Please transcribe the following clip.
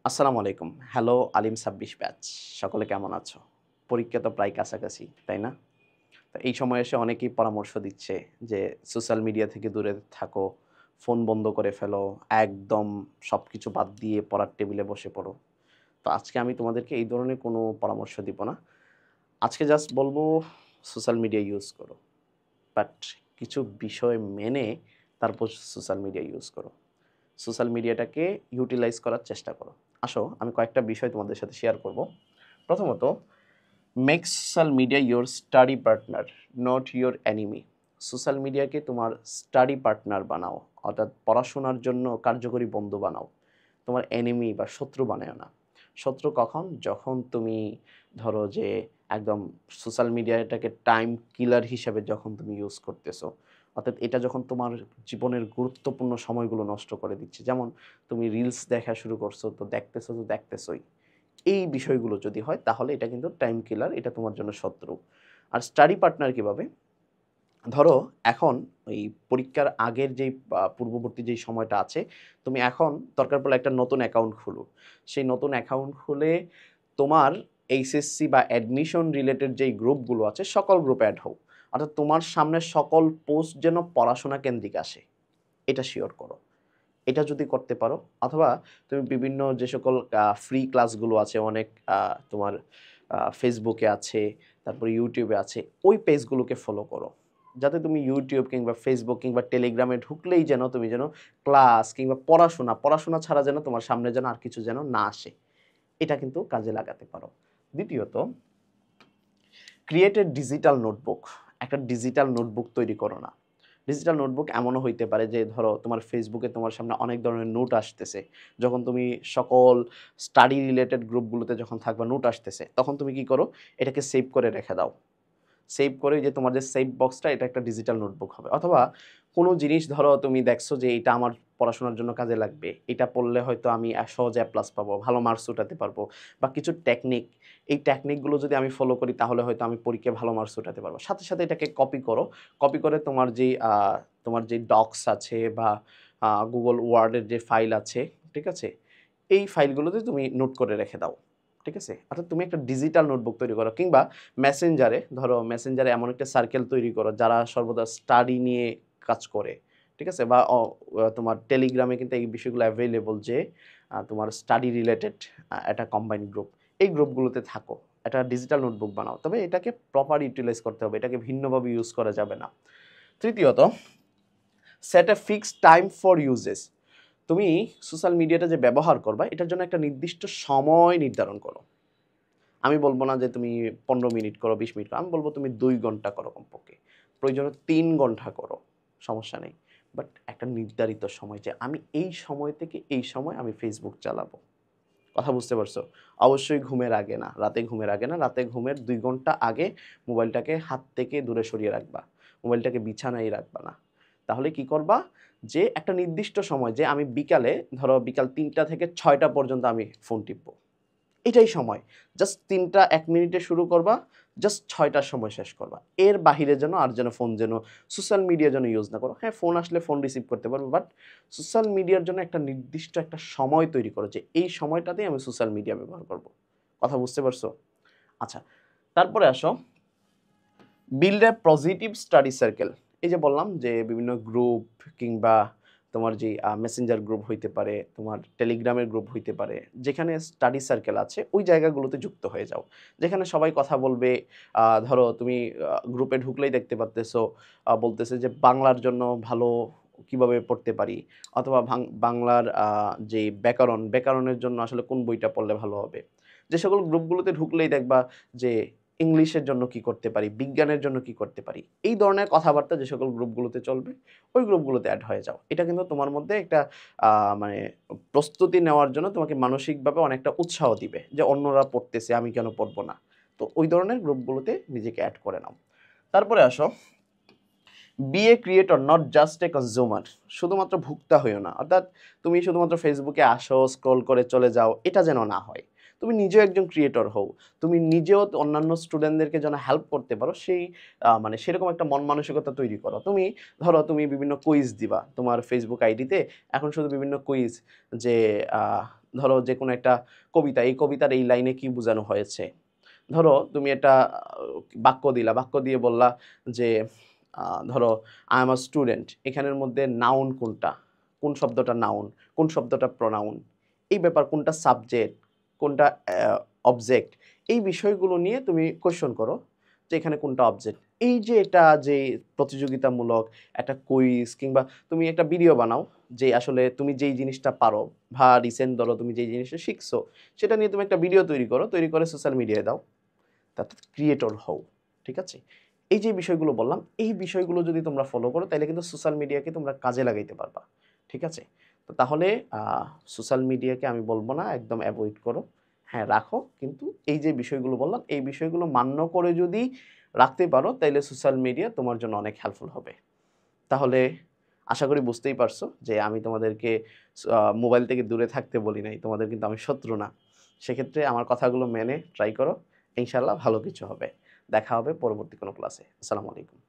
আসসালামু আলাইকুম। হ্যালো আলিম ২৬ ব্যাচ। সকলে কেমন আছো? পরীক্ষা তো প্রায় কাছাকাছি, তাই না? তো এই সময় এসে অনেকেই পরামর্শ দিচ্ছে যে সোশ্যাল মিডিয়া থেকে দূরে থাকো, ফোন বন্ধ করে ফেলো, একদম সবকিছু বাদ দিয়ে পড়ার টেবিলে বসে পড়ো। তো আজকে আমি তোমাদেরকে এই ধরনের কোনো পরামর্শ দিব না। আজকে জাস্ট বলবো সোশ্যাল মিডিয়া ইউজ করো। বাট কিছু বিষয় মেনে তারপর সোশ্যাল মিডিয়া ইউজ করো। সোশ্যাল মিডিয়াটাকে ইউটিলাইজ করার চেষ্টা করো। আসো আমি কয়েকটা বিষয় তোমাদের সাথে শেয়ার করব। প্রথমত, make social media your study partner, not your enemy. Social মিডিয়াকে তোমার স্টাডি পার্টনার বানাও, অর্থাৎ পড়াশোনার জন্য কার্যকরী বন্ধু বানাও। তোমার এনিমি বা শত্রু বানায় না। শত্রু কখন? যখন তুমি ধরো যে একদম সোশ্যাল মিডিয়াটাকে টাইম কিলার হিসেবে যখন তুমি ইউজ করতেছো, অর্থাৎ এটা যখন তোমার জীবনের গুরুত্বপূর্ণ সময়গুলো নষ্ট করে দিচ্ছে। যেমন তুমি রিলস দেখা শুরু করছো, তো দেখতেছোই। এই বিষয়গুলো যদি হয় তাহলে এটা কিন্তু টাইম কিলার, এটা তোমার জন্য শত্রু। আর স্টাডি পার্টনার কিভাবে? ধরো এখন ওই পরীক্ষার আগের যেই পূর্ববর্তী যেই সময়টা আছে, তুমি এখন দরকার পড়লে একটা নতুন অ্যাকাউন্ট খুলো। সেই নতুন অ্যাকাউন্ট খুলে তোমার এইচএসসি বা অ্যাডমিশন রিলেটেড যেই গ্রুপগুলো আছে সকল গ্রুপে অ্যাড হও। অর্থাৎ তোমার সামনে সকল পোস্ট যেন পড়াশোনা কেন্দ্রিক আসে, এটা শিওর করো। এটা যদি করতে পারো, অথবা তুমি বিভিন্ন যে সকল ফ্রি ক্লাসগুলো আছে অনেক, তোমার ফেসবুকে আছে, তারপরে ইউটিউবে আছে, ওই পেজগুলোকে ফলো করো। যাতে তুমি ইউটিউব কিংবা ফেসবুক কিংবা টেলিগ্রামে ঢুকলেই যেন তুমি যেন ক্লাস কিংবা পড়াশোনা ছাড়া যেন তোমার সামনে যেন আর কিছু যেন না আসে। এটা কিন্তু কাজে লাগাতে পারো। দ্বিতীয়ত, ক্রিয়েট এ ডিজিটাল নোটবুক। একটা ডিজিটাল নোটবুক তৈরি করো না। ডিজিটাল নোটবুক এমনও হইতে পারে যে ধরো তোমার ফেসবুকে তোমার সামনে অনেক ধরনের নোট আসতেছে, যখন তুমি সকল স্টাডি রিলেটেড গ্রুপগুলোতে যখন থাকবা, নোট আসতেছে, তখন তুমি কি করো, এটাকে সেভ করে রেখে দাও। সেভ করে যে তোমার যে সেভ বক্সটা, এটা একটা ডিজিটাল নোটবুক হবে। অথবা কোনো জিনিস ধরো তুমি দেখছো যে এটা আমার পড়াশোনার জন্য কাজে লাগবে, এটা পড়লে হয়তো আমি সহজে প্লাস পাবো, ভালো মার্কস উঠাতে পারবো, বা কিছু টেকনিক, এই টেকনিকগুলো যদি আমি ফলো করি তাহলে হয়তো আমি পরীক্ষায় ভালো মার্কস উঠাতে পারবো। সাথে সাথে এটাকে কপি করো। কপি করে তোমার যেই ডক্স আছে বা গুগল ওয়ার্ডের যে ফাইল আছে, ঠিক আছে, এই ফাইলগুলোতে তুমি নোট করে রেখে দাও। ঠিক আছে, অর্থাৎ তুমি একটা ডিজিটাল নোটবুক তৈরি করো। কিংবা মেসেঞ্জারে এমন একটা সার্কেল তৈরি করো যারা সর্বদা স্টাডি নিয়ে কাজ করে। ঠিক আছে, বা তোমার টেলিগ্রামে কিন্তু এই বিষয়গুলো অ্যাভেলেবল যে তোমার স্টাডি রিলেটেড একটা কম্বাইন্ড গ্রুপ, এই গ্রুপগুলোতে থাকো। একটা ডিজিটাল নোটবুক বানাও, তবে এটাকে প্রপার ইউটিলাইজ করতে হবে, এটাকে ভিন্নভাবে ইউজ করা যাবে না। তৃতীয়ত, set A fixed time for uses. তুমি সোশ্যাল মিডিয়াটা যে ব্যবহার করবা, এটার জন্য একটা নির্দিষ্ট সময় নির্ধারণ করো। আমি বলব না যে তুমি ১৫ মিনিট করো, ২০ মিনিট করো। আমি বলব তুমি ২ ঘন্টা করো কমপক্ষে। প্রয়োজনে ৩ ঘন্টা করো, সমস্যা নেই। বাট একটা নির্ধারিত সময়, যে আমি এই সময় থেকে এই সময় আমি ফেসবুক চালাবো। কথা বুঝতে পারছো? অবশ্যই ঘুমের আগে না, রাতে ঘুমের আগে না। রাতে ঘুমের ২ ঘন্টা আগে মোবাইলটাকে হাত থেকে দূরে সরিয়ে রাখবা। মোবাইলটাকে বিছানায় রাখবা না। তাহলে কি করবা, যে একটা নির্দিষ্ট সময়, যে আমি বিকালে ধরো বিকাল ৩টা থেকে ৬টা পর্যন্ত আমি ফোন টিপবো। এটাই সময়। জাস্ট ৩টা ১ মিনিটে শুরু করবা, জাস্ট ৬টার সময় শেষ করবা। এর বাহিরে যেন আর যেন ফোন যেন সোশ্যাল মিডিয়া যেন ইউজ না করো। হ্যাঁ, ফোন আসলে ফোন রিসিভ করতে পারবে, বাট সোশ্যাল মিডিয়ার জন্য একটা নির্দিষ্ট একটা সময় তৈরি করো, যে এই সময়টাতেই আমি সোশ্যাল মিডিয়া ব্যবহার করব। কথা বুঝতে পারছো? আচ্ছা, তারপরে আসো, build a positive study circle. এই যে বললাম যে বিভিন্ন গ্রুপ কিংবা তোমার যে মেসেঞ্জার গ্রুপ হইতে পারে, তোমার টেলিগ্রামের গ্রুপ হইতে পারে, যেখানে স্টাডি সার্কেল আছে ওই জায়গাগুলোতে যুক্ত হয়ে যাও, যেখানে সবাই কথা বলবে। ধরো তুমি গ্রুপে ঢুকলেই দেখতে পারতেছো বলতেছে যে বাংলার জন্য ভালো কিভাবে পড়তে পারি, অথবা বাংলার যে ব্যাকরণের জন্য আসলে কোন বইটা পড়লে ভালো হবে। যে সকল গ্রুপগুলোতে ঢুকলেই দেখবা যে ইংলিশের জন্য কি করতে পারি, বিজ্ঞানের জন্য কি করতে পারি, এই ধরনের কথাবার্তা যে সকল গ্রুপগুলোতে চলবে, ওই গ্রুপগুলোতে অ্যাড হয়ে যাও। এটা কিন্তু তোমার মধ্যে একটা মানে প্রস্তুতি নেওয়ার জন্য তোমাকে মানসিকভাবে অনেকটা উৎসাহ দিবে, যে অন্যরা পড়তেছে আমি কেন পড়বো না। তো ওই ধরনের গ্রুপগুলোতে নিজেকে অ্যাড করে নাও। তারপরে আসো, be a creator, not just a consumer. শুধুমাত্র ভোক্তা হইও না, অর্থাৎ তুমি শুধুমাত্র ফেসবুকে আসো, স্ক্রল করে চলে যাও, এটা যেন না হয়। তুমি নিজেও একজন ক্রিয়েটর হও। তুমি নিজেও অন্যান্য স্টুডেন্টদেরকে যেন হেল্প করতে পারো, সেই মানে সেরকম একটা মন মানসিকতা তৈরি করো। তুমি ধরো তুমি বিভিন্ন কুইজ দিবা তোমার ফেসবুক আইডিতে। এখন শুধু বিভিন্ন কুইজ, যে ধরো যে কোনো একটা কবিতা, এই কবিতার এই লাইনে কি বোঝানো হয়েছে। ধরো তুমি একটা বাক্য দিলা, বাক্য দিয়ে বললা যে ধরো আই এম আ স্টুডেন্ট, এখানের মধ্যে নাউন কোনটা, কোন শব্দটা নাউন, কোন শব্দটা প্রোনাউন, এই ব্যাপার কোনটা সাবজেক্ট, কোনটা অবজেক্ট, এই বিষয়গুলো নিয়ে তুমি কোয়েশ্চন করো যে এখানে কোনটা অবজেক্ট। এই যে এটা যে প্রতিযোগিতামূলক একটা কুইজ, কিংবা তুমি একটা ভিডিও বানাও যে আসলে তুমি যেই জিনিসটা পারো, বা রিসেন্ট ধরো তুমি যেই জিনিসটা শিখছো সেটা নিয়ে তুমি একটা ভিডিও তৈরি করো, তৈরি করে সোশ্যাল মিডিয়ায় দাও, তাতে ক্রিয়েটর হও। ঠিক আছে? এই যে বিষয়গুলো বললাম, এই বিষয়গুলো যদি তোমরা ফলো করো তাহলে কিন্তু সোশ্যাল মিডিয়াকে তোমরা কাজে লাগাইতে পারবা। ঠিক আছে? তো তাহলে সোশ্যাল মিডিয়াকে আমি বলবো না একদম অ্যাভয়েড করো। হ্যাঁ, রাখো, কিন্তু এই যে বিষয়গুলো বললাম এই বিষয়গুলো মান্য করে যদি রাখতে পারো তাইলে সোশ্যাল মিডিয়া তোমার জন্য অনেক হেল্পফুল হবে। তাহলে আশা করি বুঝতেই পারছো যে আমি তোমাদেরকে মোবাইল থেকে দূরে থাকতে বলি নাই। তোমাদের কিন্তু আমি শত্রু না। সেক্ষেত্রে আমার কথাগুলো মেনে ট্রাই করো। ইনশাআল্লাহ ভালো কিছু হবে। দেখা হবে পরবর্তী কোনো ক্লাসে। আসসালামু আলাইকুম।